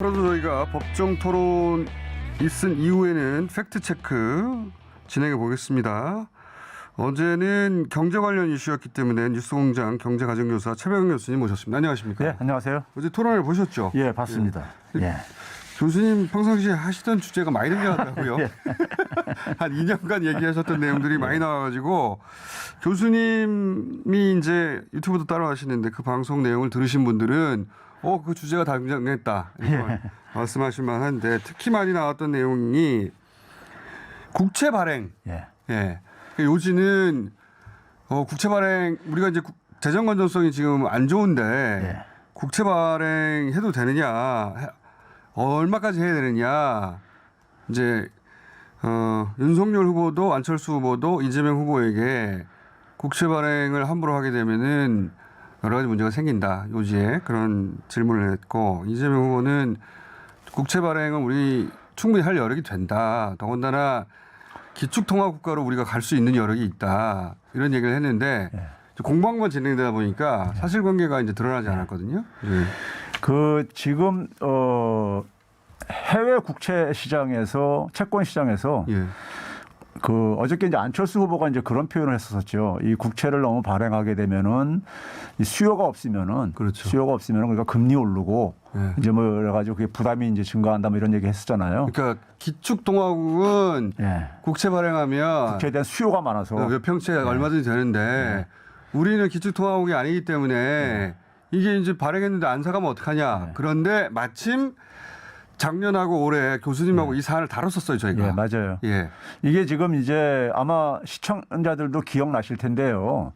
그래도 저희가 법정 토론 있은 이후에는 팩트체크 진행해 보겠습니다. 어제는 경제 관련 이슈였기 때문에 뉴스공장 경제가정교사 최병현 교수님 모셨습니다. 안녕하십니까? 네, 안녕하세요. 어제 토론을 보셨죠? 예, 봤습니다. 예. 교수님 평상시에 하시던 주제가 많이 늘어났다고요? 예. 한 2년간 얘기하셨던 내용들이 많이 나와가지고 교수님이 이제 유튜브도 따로 하시는데 그 방송 내용을 들으신 분들은 그 주제가 당장했다 이렇게 말씀하실 만한데 특히 많이 나왔던 내용이 국채 발행. 예. 예. 요지는 국채 발행 우리가 이제 재정 건전성이 지금 안 좋은데 예. 국채 발행 해도 되느냐, 얼마까지 해야 되느냐. 이제 윤석열 후보도 안철수 후보도 이재명 후보에게 국채 발행을 함부로 하게 되면은 여러 가지 문제가 생긴다. 요지에 그런 질문을 했고 이재명 후보는 국채 발행은 우리 충분히 할 여력이 된다. 더군다나 기축통화국가로 우리가 갈 수 있는 여력이 있다. 이런 얘기를 했는데 예. 공방만 진행되다 보니까 사실관계가 이제 드러나지 않았거든요. 예. 지금 해외 국채 시장에서 채권 시장에서 예. 어저께 이제 안철수 후보가 이제 그런 표현을 했었죠. 이 국채를 너무 발행하게 되면은 이 수요가 없으면은 그렇죠. 수요가 없으면은 그러니까 금리 오르고 예. 이제 뭐 여러 가지 그게 부담이 이제 증가한다 뭐 이런 얘기 했었잖아요. 그러니까 기축통화국은 예. 국채 발행하면 국채에 대한 수요가 많아서 몇 평채 얼마든지 되는데 우리는 기축통화국이 아니기 때문에 이게 이제 발행했는데 안 사가면 어떡하냐. 그런데 마침 작년하고 올해 교수님하고 이 사안을 다뤘었어요, 저희가. 예, 맞아요. 예. 이게 지금 이제 아마 시청자들도 기억나실 텐데요.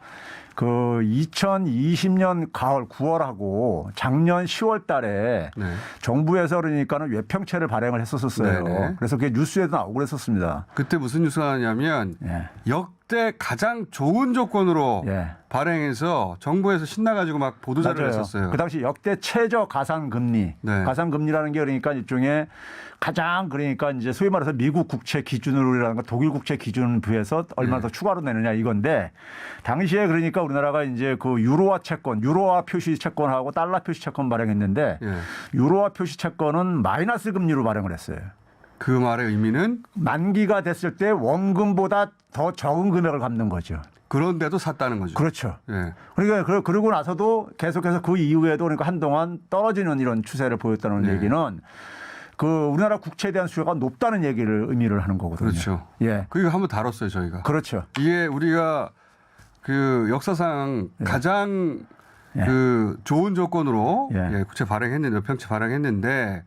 2020년 가을 9월하고 작년 10월 달에 네. 정부에서 그러니까는 외평채를 발행을 했었어요. 네네. 그래서 그게 뉴스에도 나오고 그랬었습니다. 그때 무슨 뉴스가 나왔냐면 예. 역대 가장 좋은 조건으로 예. 발행해서 정부에서 신나가지고 막 보도자료를 했었어요. 그 당시 역대 최저 가상금리. 네. 가상금리라는 게 그러니까 일종의 가장 그러니까 이제 소위 말해서 미국 국채 기준으로라든가 독일 국채 기준을 비해서 얼마나 더 추가로 내느냐 이건데 당시에 그러니까 우리나라가 이제 유로화 채권, 유로화 표시 채권하고 달러 표시 채권 발행했는데 예. 유로화 표시 채권은 마이너스 금리로 발행을 했어요. 그 말의 의미는 만기가 됐을 때 원금보다 더 적은 금액을 갚는 거죠. 그런데도 샀다는 거죠. 그렇죠. 예. 그러니까 그러고 나서도 계속해서 그 이후에도 그러니까 한동안 떨어지는 이런 추세를 보였다는 네. 얘기는 우리나라 국채에 대한 수요가 높다는 얘기를 의미를 하는 거거든요. 그렇죠. 예. 그거 한번 다뤘어요, 저희가. 그렇죠. 이게 우리가 역사상 가장 예. 좋은 조건으로 예. 국채 발행했는데 몇평채 발행했는데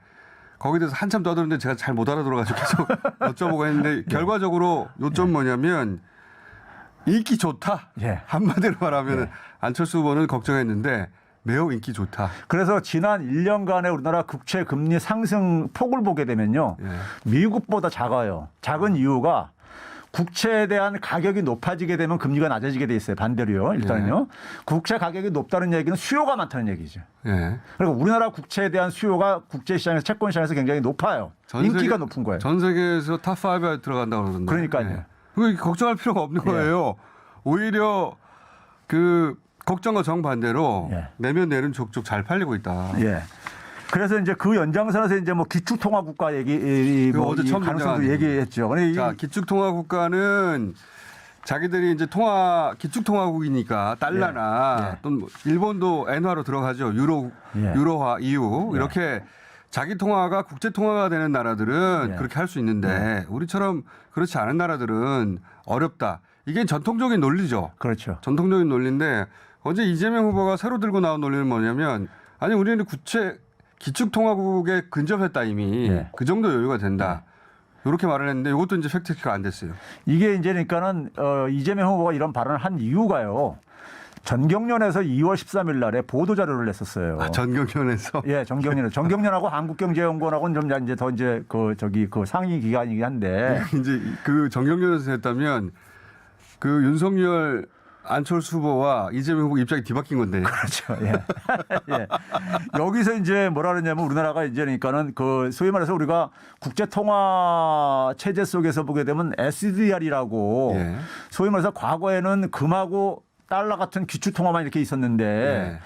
거기에 대해서 한참 떠드는데 제가 잘 못 알아들어가지고 계속 여쭤보고 했는데 결과적으로 요점 뭐냐면 인기 좋다. 예. 한마디로 말하면 안철수 후보는 걱정했는데 매우 인기 좋다. 그래서 지난 1년간의 우리나라 국채 금리 상승 폭을 보게 되면요. 예. 미국보다 작아요. 작은 이유가 국채에 대한 가격이 높아지게 되면 금리가 낮아지게 돼 있어요. 반대로요. 일단은요. 국채 가격이 높다는 얘기는 수요가 많다는 얘기죠. 예. 그리고 우리나라 국채에 대한 수요가 국제시장에서 채권 시장에서 굉장히 높아요. 인기가 높은 거예요. 전 세계에서 탑5에 들어간다고 그러던데. 그러니까요. 그거 걱정할 필요가 없는 거예요. 오히려 걱정과 정반대로 예. 내면 내는 족족 잘 팔리고 있다. 예. 그래서 이제 그 연장선에서 이제 뭐 기축통화국가 얘기, 어제 이 처음 가능성도 등장한 얘기했죠. 자, 기축통화국가는 자기들이 이제 기축통화국이니까 달러나 예. 또는 일본도 엔화로 들어가죠. 예. 유로화, EU 이렇게 자기 통화가 국제 통화가 되는 나라들은 예. 그렇게 할 수 있는데 우리처럼 그렇지 않은 나라들은 어렵다. 이게 전통적인 논리죠. 그렇죠. 전통적인 논리인데 어제 이재명 후보가 새로 들고 나온 논리는 뭐냐면 아니 우리는 기축통화국에 근접했다 이미. 예. 그 정도 여유가 된다. 이렇게 말을 했는데 이것도 이제 팩트체크가 안 됐어요. 이게 이제 그러니까는 이재명 후보가 이런 발언을 한 이유가요. 전경련에서 2월 13일 날에 보도자료를 냈었어요. 전경련에서. 예, 전경련하고 한국경제연구원하고는 좀 이제 더 이제 그 상위 기관이긴 한데. 이제 그 전경련에서 했다면 윤석열 안철수 후보와 이재명 후보 입장이 뒤바뀐 건데. 그렇죠. 예. 예. 여기서 이제 뭐라 그러냐면 우리나라가 이제 그러니까는 소위 말해서 우리가 국제통화 체제 속에서 보게 되면 SDR이라고 예. 소위 말해서 과거에는 금하고 달러 같은 기축통화만 이렇게 있었는데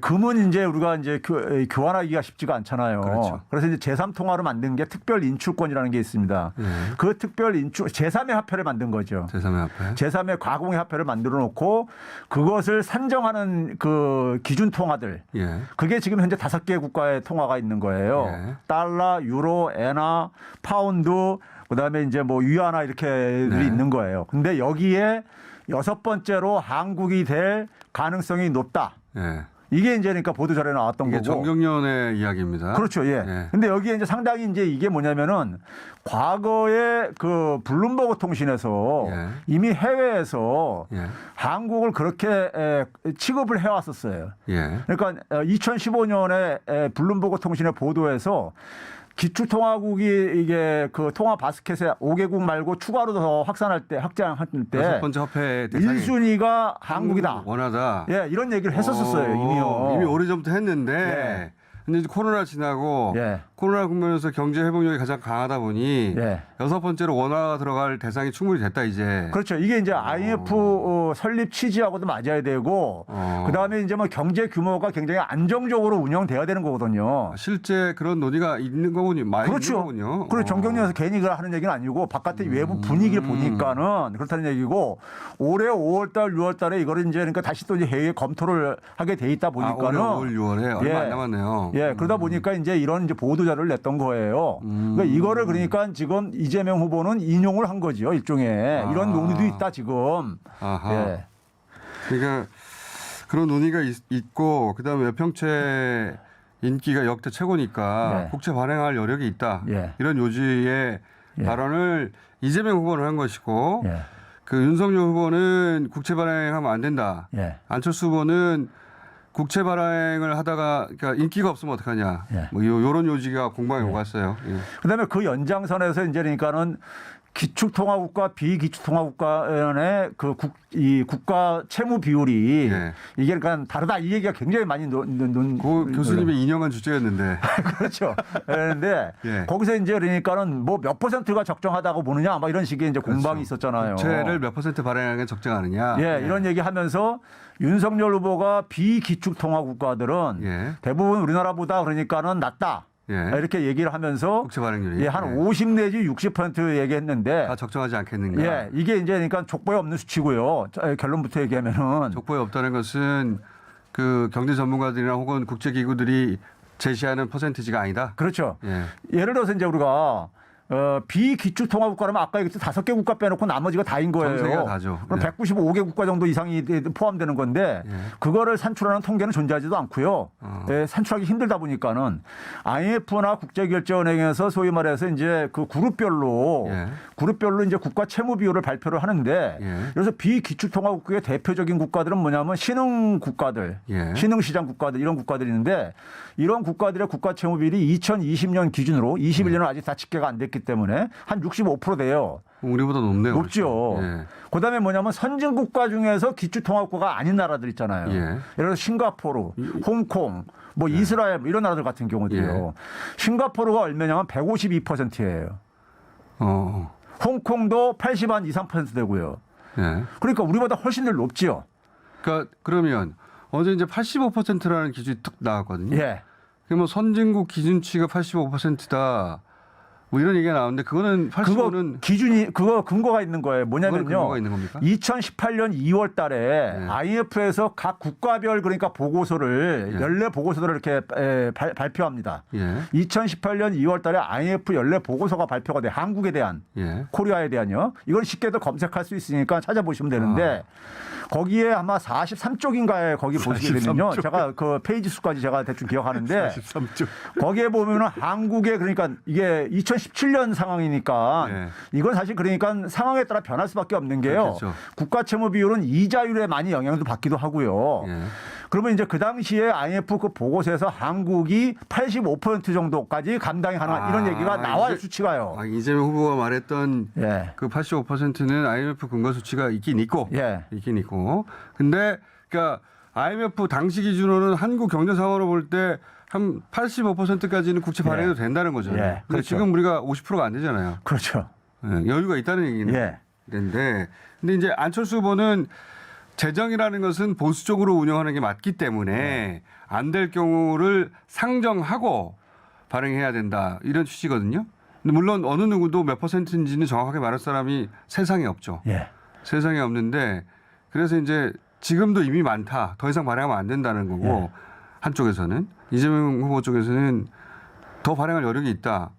금은 이제 우리가 이제 교환하기가 쉽지가 않잖아요. 그렇죠. 그래서 이제 제3통화로 만든 게 특별 인출권이라는 게 있습니다. 그 특별 인출 제3의 화폐를 만든 거죠. 제3의 화폐. 제3의 과공의 화폐를 만들어 놓고 그것을 산정하는 그 기준 통화들. 예. 그게 지금 현재 5개 국가의 통화가 있는 거예요. 예. 달러, 유로, 엔화, 파운드, 그다음에 이제 뭐 위안화 이렇게 있는 거예요. 근데 여기에 6번째로 한국이 될 가능성이 높다. 예. 이게 이제 그러니까 보도자료에 나왔던 이게 거고. 정경련의 이야기입니다. 그렇죠. 예. 예. 근데 여기에 이제 상당히 이제 이게 뭐냐면은 과거에 그 블룸버그 통신에서 예. 이미 해외에서 예. 한국을 그렇게 취급을 해왔었어요. 예. 그러니까 2015년에 블룸버그 통신의 보도에서 기축통화국이 이게 그 통화 바스켓에 5개국 말고 추가로 더 확장할 때 6번째 화폐 대상이 1순위가 한국이다. 원하다. 예, 이런 얘기를 했었어요, 이미요. 이미 오래전부터 했는데 예. 근데 이제 코로나 지나고 예. 코로나 국면에서 경제 회복력이 가장 강하다 보니 예. 6번째로 원화가 들어갈 대상이 충분히 됐다 이제. 그렇죠. 이게 이제 IMF 설립 취지하고도 맞아야 되고 그다음에 이제 뭐 경제 규모가 굉장히 안정적으로 운영돼야 되는 거거든요. 실제 그런 논의가 있는 거군요. 많이 그렇죠. 있는 거군요. 그리고 정경련에서 괜히 그걸 하는 얘기는 아니고 바깥의 외부 분위기를 보니까는 그렇다는 얘기고 올해 5월달, 6월달에 이거를 이제 그러니까 다시 또 이제 회의에 검토를 하게 돼 있다 보니까는 올해 5월, 6월에 얼마 안 남았네요. 예, 그러다 보니까 이제 이런 이제 보도자료를 냈던 거예요. 그러니까 이거를 그러니까 지금 이재명 후보는 인용을 한 거죠, 일종의. 이런 논의도 있다, 지금. 아하. 예. 그러니까 그런 논의가 있고 그다음에 외평채 인기가 역대 최고니까 네. 국채 발행할 여력이 있다. 예. 이런 요지의 예. 발언을 이재명 후보는 한 것이고 예. 그 윤석열 후보는 국채 발행하면 안 된다. 예. 안철수 후보는 국채 발행을 하다가 그러니까 인기가 없으면 어떡하냐. 예. 뭐 이런 요지가 공방에 오갔어요. 예. 그다음에 그 연장선에서 이제 그러니까는 기축통화국가 비기축통화국가의 이 국가 채무 비율이 예. 이게 그러니까 다르다 이 얘기가 굉장히 많이 그 교수님의 인용한 주제였는데. 그렇죠. 그런데 예. 거기서 이제 그러니까는 뭐 몇 %가 적정하다고 보느냐 막 이런 식의 이제 공방이 그렇죠. 있었잖아요. 국채를 몇 % 발행하는 게 적정하느냐. 예, 이런 얘기하면서 윤석열 후보가 비기축통화 국가들은 예. 대부분 우리나라보다 그러니까는 낮다. 예. 이렇게 얘기를 하면서 국채 발행률이. 예, 한 예. 50 내지 60% 얘기했는데 다 적정하지 않겠는가. 예, 이게 이제 그러니까 족보에 없는 수치고요. 결론부터 얘기하면은 족보에 없다는 것은 그 경제 전문가들이나 혹은 국제기구들이 제시하는 퍼센티지가 아니다. 그렇죠. 예. 예를 들어서 이제 우리가 비기축통화 국가라면 아까 얘기했듯이 5개 국가 빼놓고 나머지가 다인 거예요. 전 세계가 다죠. 그럼 네. 195개 국가 정도 이상이 포함되는 건데 예. 그거를 산출하는 통계는 존재하지도 않고요. 예, 산출하기 힘들다 보니까는 IMF나 국제결제은행에서 소위 말해서 이제 그 그룹별로 이제 국가 채무 비율을 발표를 하는데 예. 그래서 비기축통화 국가의 대표적인 국가들은 뭐냐면 신흥 국가들, 예. 신흥 시장 국가들 이런 국가들이 있는데 이런 국가들의 국가 채무 비율이 2020년 기준으로 21년은 아직 다 집계가 안 됐기 때문에 한 65% 돼요. 우리보다 높네요. 높죠. 예. 그다음에 뭐냐면 선진 국가 중에서 기축통화국가가 아닌 나라들 있잖아요. 예. 예를 들어 싱가포르, 홍콩, 뭐 이스라엘 뭐 이런 나라들 같은 경우도요. 싱가포르가 얼마냐면 152%예요. 홍콩도 80한 2, 3% 되고요. 예. 그러니까 우리보다 훨씬 더 높지요. 그러니까 그러면 어제 이제 85%라는 기준이 툭 나왔거든요. 예. 그러면 선진국 기준치가 85%다. 뭐 이런 얘기가 나오는데 그거는 85는 그거 근거가 있는 거예요. 뭐냐면요. 근거가 있는 겁니까? 2018년 2월 달에 IMF에서 각 국가별 그러니까 보고서를 연례 보고서들을 이렇게 발표합니다. 2018년 2월 달에 IMF 연례 보고서가 발표가 돼. 한국에 대한 코리아에 대한요. 이건 쉽게도 검색할 수 있으니까 찾아보시면 되는데 거기에 아마 43쪽인가에 거기 보시게 되면요. 제가 그 페이지 수까지 제가 대충 기억하는데 43쪽. 거기에 보면은 한국에 그러니까 이게 2017년 상황이니까 이건 사실 그러니까 상황에 따라 변할 수밖에 없는 게요. 그렇죠. 국가 채무 비율은 이자율에 많이 영향도 받기도 하고요. 그러면 이제 그 당시에 IMF 그 보고서에서 한국이 85% 정도까지 감당이 가능한 이런 얘기가 나와요. 수치가요. 이재명 후보가 말했던 그 85%는 IMF 근거 수치가 있긴 있고 있긴 있고. 근데 그러니까 IMF 당시 기준으로는 한국 경제 상황으로 볼 때 한 85%까지는 국채 발행해도 된다는 거죠. 근데 그렇죠. 지금 우리가 50%가 안 되잖아요. 그렇죠. 여유가 있다는 얘기는. 근데 이제 안철수 후보는 재정이라는 것은 보수적으로 운영하는 게 맞기 때문에 안 될 경우를 상정하고 발행해야 된다. 이런 취지거든요. 근데 물론 어느 누구도 몇 %인지는 정확하게 말할 사람이 세상에 없죠. 예. 세상에 없는데 그래서 이제 지금도 이미 많다. 더 이상 발행하면 안 된다는 거고 한쪽에서는 이재명 후보 쪽에서는 더 발행할 여력이 있다.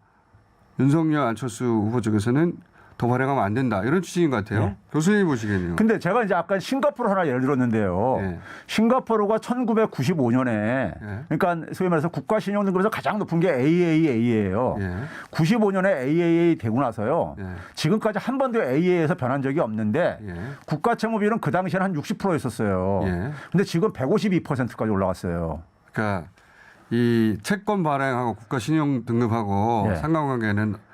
윤석열 안철수 후보 쪽에서는 더 발행하면 안 된다. 이런 취지인 것 같아요. 교수님이 보시기에는요. 근데 제가 이제 아까 싱가포르 하나 예를 들었는데요. 예. 싱가포르가 1995년에 그러니까 소위 말해서 국가신용등급에서 가장 높은 게 AAA예요. 예. 95년에 AAA 되고 나서요. 예. 지금까지 한 번도 AA에서 변한 적이 없는데 예. 국가채무비율은 그 당시에는 한 60%였었어요. 예. 근데 지금 152%까지 올라갔어요. 그러니까 이 채권 발행하고 국가 신용 등급하고 예. 상관관계는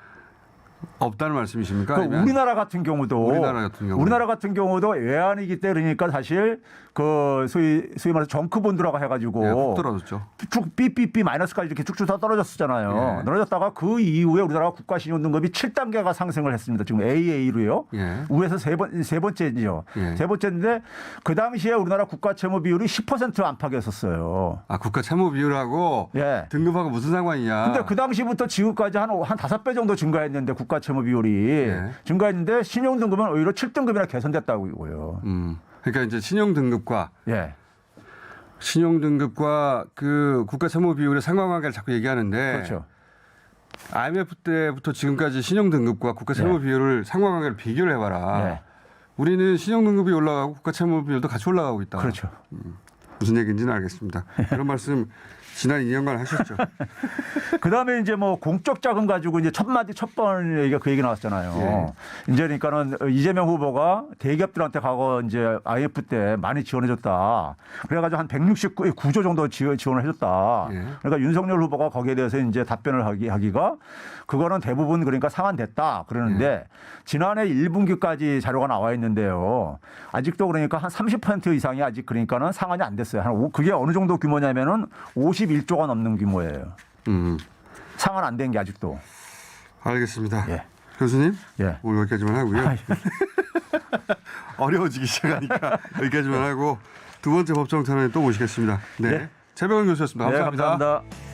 없다는 말씀이십니까? 그러니까 아니면 우리나라 같은 경우도 우리나라 같은 경우도 외환위기 때 그러니까 사실 그 소위 말해서 정크본드라고 해가지고 예, 훅 떨어졌죠. 쭉 삐삐삐 마이너스까지 이렇게 쭉쭉 다 떨어졌었잖아요. 예. 떨어졌다가 그 이후에 우리나라가 국가신용등급이 7단계가 상승을 했습니다. 지금 AA로요. 예. 우에서 세 번째죠. 예. 세 번째인데 그 당시에 우리나라 국가채무 비율이 10% 안팎이었었어요. 아 국가 채무 비율하고 예. 등급하고 무슨 상관이냐? 근데 그 당시부터 지금까지 한 5배 정도 증가했는데 국가 채무 비율이 예. 증가했는데 신용 등급은 오히려 7등급이나 개선됐다고요. 그러니까 이제 신용 등급과 예. 신용 등급과 그 국가 채무 비율의 상관관계를 자꾸 얘기하는데 그렇죠. IMF 때부터 지금까지 신용 등급과 국가 채무 비율을 상관관계를 비교를 해봐라. 네. 우리는 신용 등급이 올라가고 국가 채무 비율도 같이 올라가고 있다. 그렇죠. 무슨 얘기인지는 알겠습니다. 그런 말씀 지난 2년간 하셨죠. 그다음에 이제 뭐 공적 자금 가지고 이제 첫 번 얘기가 그 얘기 나왔잖아요. 이제 그러니까는 이재명 후보가 대기업들한테 과거 이제 IMF 때 많이 지원해줬다. 그래가지고 한 169조 정도 지원을 해줬다. 예. 그러니까 윤석열 후보가 거기에 대해서 이제 답변을 하기가 그거는 대부분 그러니까 상환됐다 그러는데 지난해 1분기까지 자료가 나와 있는데요. 아직도 그러니까 한 30% 이상이 아직 그러니까는 상환이 안 됐어요. 그게 어느 정도 규모냐면은 51조가 넘는 규모예요. 상환 안 된 게 아직도. 알겠습니다. 예. 교수님 예. 오늘 여기까지만 하고요. 어려워지기 시작하니까 여기까지만 하고 두 번째 법정 탄원에 또 모시겠습니다. 네. 네. 최병훈 교수였습니다. 네, 감사합니다. 감사합니다.